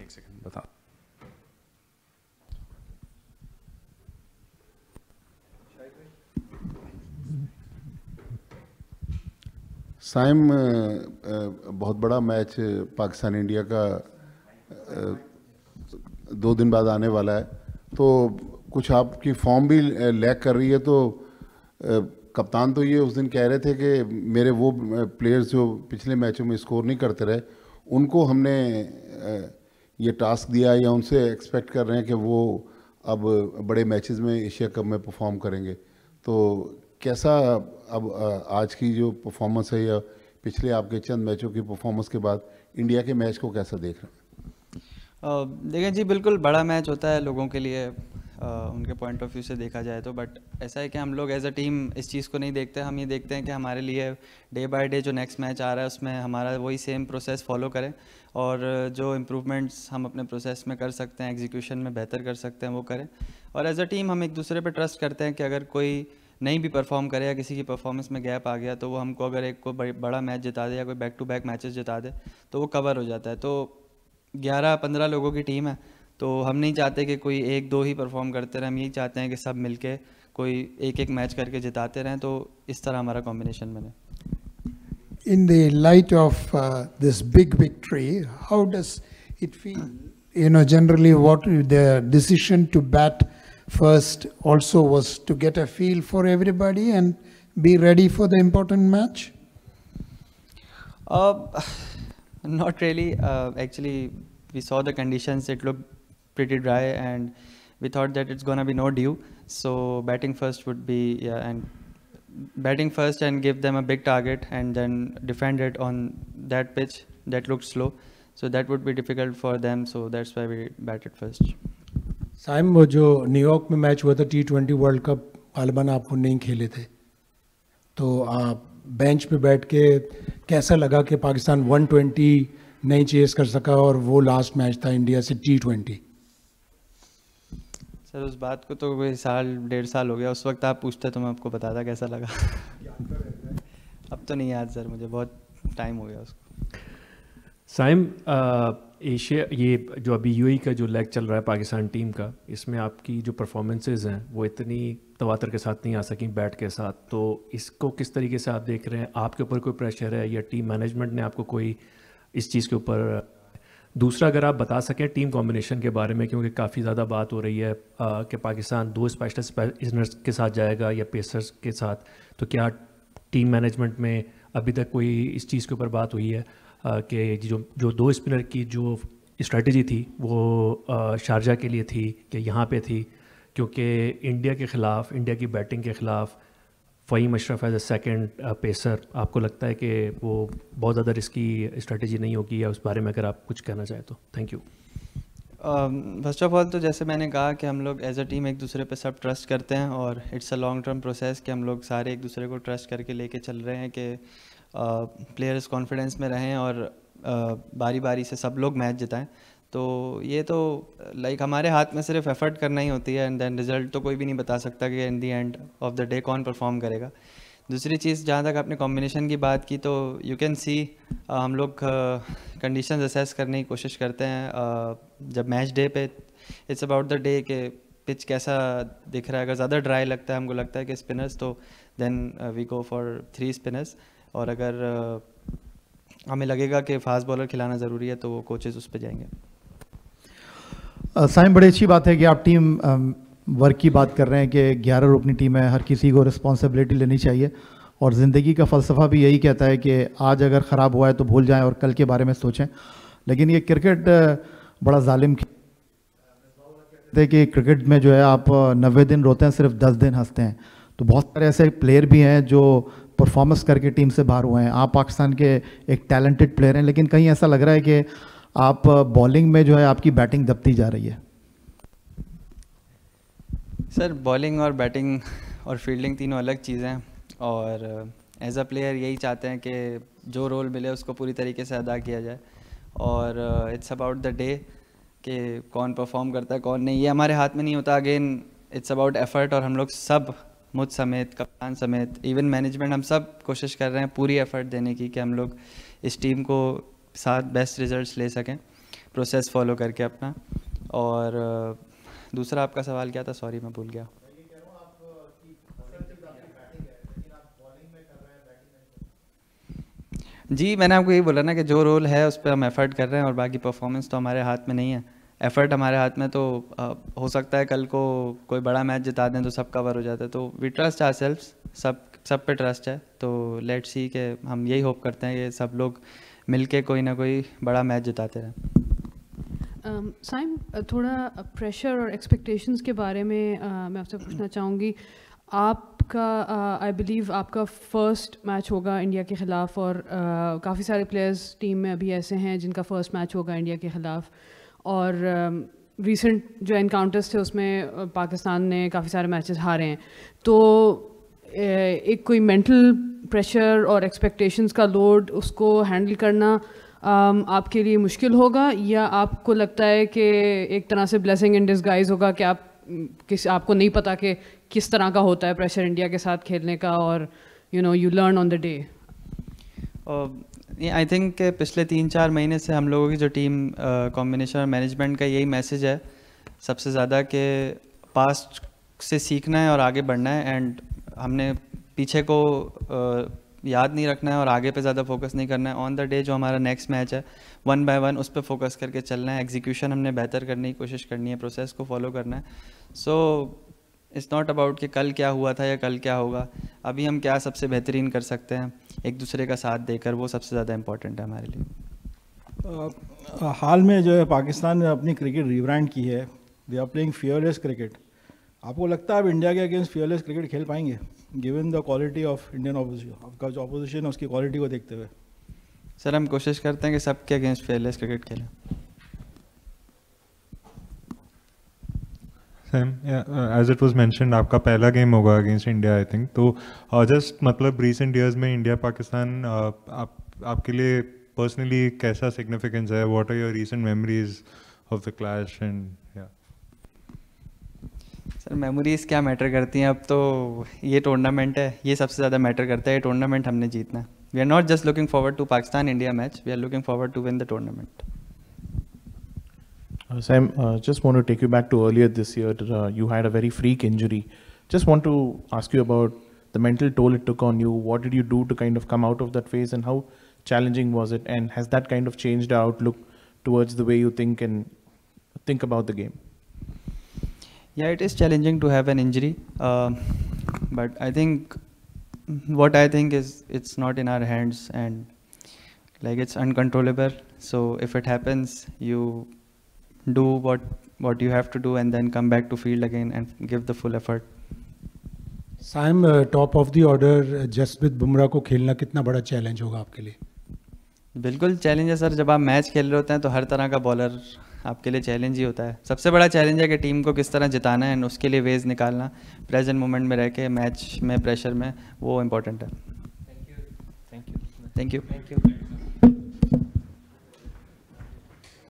एक सेकंड बता। साइम, बहुत बड़ा मैच पाकिस्तान इंडिया का 2 दिन बाद आने वाला है, तो कुछ आपकी फॉर्म भी लैग कर रही है, तो कप्तान तो ये उस दिन कह रहे थे कि मेरे वो प्लेयर्स जो पिछले मैचों में स्कोर नहीं करते रहे, उनको हमने ये टास्क दिया या उनसे एक्सपेक्ट कर रहे हैं कि वो अब बड़े मैचेस में एशिया कप में परफॉर्म करेंगे। तो कैसा अब आज की जो परफॉर्मेंस है या पिछले आपके चंद मैचों की परफॉर्मेंस के बाद इंडिया के मैच को कैसा देख रहे हैं? देखें जी, बिल्कुल बड़ा मैच होता है लोगों के लिए, उनके पॉइंट ऑफ व्यू से देखा जाए तो, बट ऐसा है कि हम लोग एज अ टीम इस चीज़ को नहीं देखते। हम ये देखते हैं कि हमारे लिए डे बाय डे जो नेक्स्ट मैच आ रहा है उसमें हमारा वही सेम प्रोसेस फॉलो करें, और जो इम्प्रूवमेंट्स हम अपने प्रोसेस में कर सकते हैं, एग्जीक्यूशन में बेहतर कर सकते हैं, वो करें। और एज अ टीम हम एक दूसरे पे ट्रस्ट करते हैं कि अगर कोई नहीं भी परफॉर्म करे या किसी की परफॉर्मेंस में गैप आ गया तो वो हमको अगर एक को बड़ा मैच जिता दे या कोई बैक टू बैक मैचेस जिता दे तो वो कवर हो जाता है। तो 11-15 लोगों की टीम है, तो हम नहीं चाहते कि कोई 1-2 ही परफॉर्म करते रहें। हम यही चाहते हैं कि सब मिलके कोई एक मैच करके जिताते रहें, तो इस तरह हमारा कॉम्बिनेशन बने। In the light of this big victory, how does it feel? Generally what the decision to bat first also was to get a feel for everybody and be ready for the important match? Not really. Actually, we saw the conditions. It looked pretty dry, and we thought that it's gonna be no dew. So batting first would be batting first and give them a big target, and then defend it on that pitch that looked slow. So that would be difficult for them. So that's why we batted first. Saim, वो जो New York में match हुआ था T20 world cup, गालिबन आप नहीं खेले थे, तो आप बेंच पे बैठ के कैसा लगा कि पाकिस्तान 120 नहीं चेस कर सका और वो लास्ट मैच था इंडिया से T20? सर उस बात को तो कोई 1.5 साल हो गया, उस वक्त आप पूछते तो मैं आपको बताता कैसा लगा। अब तो नहीं याद सर, मुझे बहुत टाइम हो गया उसको। साइम, एशिया ये जो अभी यूएई का जो लेग चल रहा है पाकिस्तान टीम का, इसमें आपकी जो परफॉर्मेंसेज हैं वो इतनी तवातर के साथ नहीं आ सकी बैट के साथ, तो इसको किस तरीके से आप देख रहे हैं? आपके ऊपर कोई प्रेशर है या टीम मैनेजमेंट ने आपको कोई इस चीज़ के ऊपर? दूसरा, अगर आप बता सकें टीम कॉम्बिनेशन के बारे में, क्योंकि काफ़ी ज़्यादा बात हो रही है कि पाकिस्तान 2 स्पेशल स्पिनर्स के साथ जाएगा या पेसर्स के साथ, तो क्या टीम मैनेजमेंट में अभी तक कोई इस चीज़ के ऊपर बात हुई है कि जो 2 स्पिनर की जो स्ट्रेटजी थी वो शारजा के लिए थी कि यहाँ पे थी? क्योंकि इंडिया के ख़िलाफ़, इंडिया की बैटिंग के ख़िलाफ़ Faheem Ashraf as a second pacer, आपको लगता है कि वो बहुत ज़्यादा रिस्की स्ट्रेटजी नहीं होगी, या उस बारे में अगर आप कुछ कहना चाहें तो? Thank you. First of all तो जैसे मैंने कहा कि हम लोग एज अ टीम एक दूसरे पे सब ट्रस्ट करते हैं, और it's a long term process कि हम लोग सारे एक दूसरे को ट्रस्ट करके लेके चल रहे हैं कि प्लेयर्स कॉन्फिडेंस में रहें और बारी बारी से सब लोग मैच जिताएं। तो ये तो लाइक हमारे हाथ में सिर्फ एफर्ट करना ही होती है, एंड देन रिजल्ट तो कोई भी नहीं बता सकता कि इन दी एंड ऑफ द डे कौन परफॉर्म करेगा। दूसरी चीज़, जहाँ तक आपने कॉम्बिनेशन की बात की, तो यू कैन सी हम लोग कंडीशंस असेस करने की कोशिश करते हैं जब मैच डे पे। इट्स अबाउट द डे के पिच कैसा दिख रहा है। अगर ज़्यादा ड्राई लगता है, हमको लगता है कि स्पिनर्स, तो then we go for 3 spinners, और अगर हमें लगेगा कि फास्ट बॉलर खिलाना ज़रूरी है तो वो कोचेज़ उस पर जाएंगे। साइम, बड़ी अच्छी बात है कि आप टीम वर्क की बात कर रहे हैं कि 11 रुकनी टीम है, हर किसी को रिस्पॉन्सिबिलिटी लेनी चाहिए, और ज़िंदगी का फ़लसफ़ा भी यही कहता है कि आज अगर ख़राब हुआ है तो भूल जाएं और कल के बारे में सोचें। लेकिन ये क्रिकेट बड़ा जालिम कहते हैं कि क्रिकेट में जो है आप 90 दिन रोते हैं, सिर्फ 10 दिन हंसते हैं। तो बहुत सारे ऐसे प्लेयर भी हैं जो परफॉर्मेंस करके टीम से बाहर हुए हैं। आप पाकिस्तान के एक टैलेंटेड प्लेयर हैं, लेकिन कहीं ऐसा लग रहा है कि आप बॉलिंग में जो है आपकी बैटिंग दबती जा रही है। सर बॉलिंग और बैटिंग और फील्डिंग तीनों अलग चीज़ें हैं, और एज अ प्लेयर यही चाहते हैं कि जो रोल मिले उसको पूरी तरीके से अदा किया जाए, और इट्स अबाउट द डे कि कौन परफॉर्म करता है कौन नहीं, ये हमारे हाथ में नहीं होता। अगेन इट्स अबाउट एफर्ट, और हम लोग सब, मुझ समेत, कप्तान समेत, इवन मैनेजमेंट, हम सब कोशिश कर रहे हैं पूरी एफर्ट देने की कि हम लोग इस टीम को साथ बेस्ट रिजल्ट्स ले सकें। प्रोसेस फॉलो करके अपना। और दूसरा आपका सवाल क्या था, सॉरी मैं भूल गया। जी मैंने आपको यही बोला ना कि जो रोल है उस पर हम एफ़र्ट कर रहे हैं और बाकी परफॉर्मेंस तो हमारे हाथ में नहीं है। एफ़र्ट हमारे हाथ में तो हो सकता है कल को कोई बड़ा मैच जिता दें तो सब कवर हो जाता है। तो वी ट्रस्ट आवरसेल्व्स, सब पे ट्रस्ट है। तो लेट्स सी कि हम यही होप करते हैं कि सब लोग मिलके कोई ना कोई बड़ा मैच जिताते रहें। साइम, थोड़ा प्रेशर और एक्सपेक्टेशंस के बारे में मैं आपसे पूछना चाहूँगी। आपका आई बिलीव आपका फर्स्ट मैच होगा इंडिया के ख़िलाफ़ और काफ़ी सारे प्लेयर्स टीम में अभी ऐसे हैं जिनका फ़र्स्ट मैच होगा इंडिया के ख़िलाफ़, और रीसेंट जो एनकाउंटर्स थे उसमें पाकिस्तान ने काफ़ी सारे मैचेस हारे हैं। तो एक कोई मेंटल प्रेशर और एक्सपेक्टेशंस का लोड उसको हैंडल करना आपके लिए मुश्किल होगा, या आपको लगता है कि एक तरह से ब्लेसिंग इन डिसगाइज होगा कि आपको नहीं पता कि किस तरह का होता है प्रेशर इंडिया के साथ खेलने का, और you learn on the day? I think पिछले 3-4 महीने से हम लोगों की जो टीम कॉम्बिनेशन और मैनेजमेंट का यही मैसेज है सबसे ज़्यादा कि पास्ट से सीखना है और आगे बढ़ना है। एंड हमने पीछे को याद नहीं रखना है और आगे पे ज़्यादा फोकस नहीं करना है। ऑन द डे जो हमारा नेक्स्ट मैच है 1 by 1 उस पर फोकस करके चलना है। एग्जीक्यूशन हमने बेहतर करने की कोशिश करनी है, प्रोसेस को फॉलो करना है। सो इट्स नॉट अबाउट कि कल क्या हुआ था या कल क्या होगा, अभी हम क्या सबसे बेहतरीन कर सकते हैं एक दूसरे का साथ देकर, वो सबसे ज़्यादा इम्पोर्टेंट है हमारे लिए। हाल में जो है पाकिस्तान ने अपनी क्रिकेट रिब्रांड की है, they are playing fearless cricket. आपको लगता है आप इंडिया के अगेंस्ट फियरलेस क्रिकेट खेल पाएंगे given the quality of Indian opposition, आपका जो ऑपोजिशन है उसकी क्वालिटी को देखते हुए? सर हम कोशिश करते हैं कि सबके अगेंस्ट फियरलेस क्रिकेट खेलें। Sam, as it was mentioned आपका पहला गेम होगा अगेंस्ट इंडिया आई थिंक, तो जस्ट मतलब रीसेंट ईयर्स में इंडिया पाकिस्तान आपके लिए पर्सनली कैसा सिग्निफिकेंस है? What are your recent memories of the clash? And sir memories क्या मैटर करती हैं, अब तो ये टूर्नामेंट है, ये सबसे ज़्यादा मैटर करता है। ये टूर्नामेंट हमने जीतना है। We are not just looking forward to Pakistan India match, we are looking forward to win the tournament. Sam, just want to take you back to earlier this year. You had a very freak injury. Just want to ask you about the mental toll it took on you. What did you do to kind of come out of that phase, and how challenging was it? And has that kind of changed the outlook towards the way you think and think about the game? Yeah, it is challenging to have an injury, but I think is it's not in our hands, and like it's uncontrollable. So if it happens, you do what you have to do and then come back to field again and give the full effort. Saim, top of the order Jasprit Bumrah को खेलना कितना बड़ा challenge होगा आपके लिए? बिल्कुल challenge है sir. जब आप मैच खेल रहे होते हैं तो हर तरह का बॉलर आपके लिए चैलेंज ही होता है। सबसे बड़ा चैलेंज है कि टीम को किस तरह जिताना है, उसके लिए वेज निकालना, प्रेजेंट मोमेंट में रह के मैच में प्रेशर में, वो इम्पोर्टेंट है। Thank you.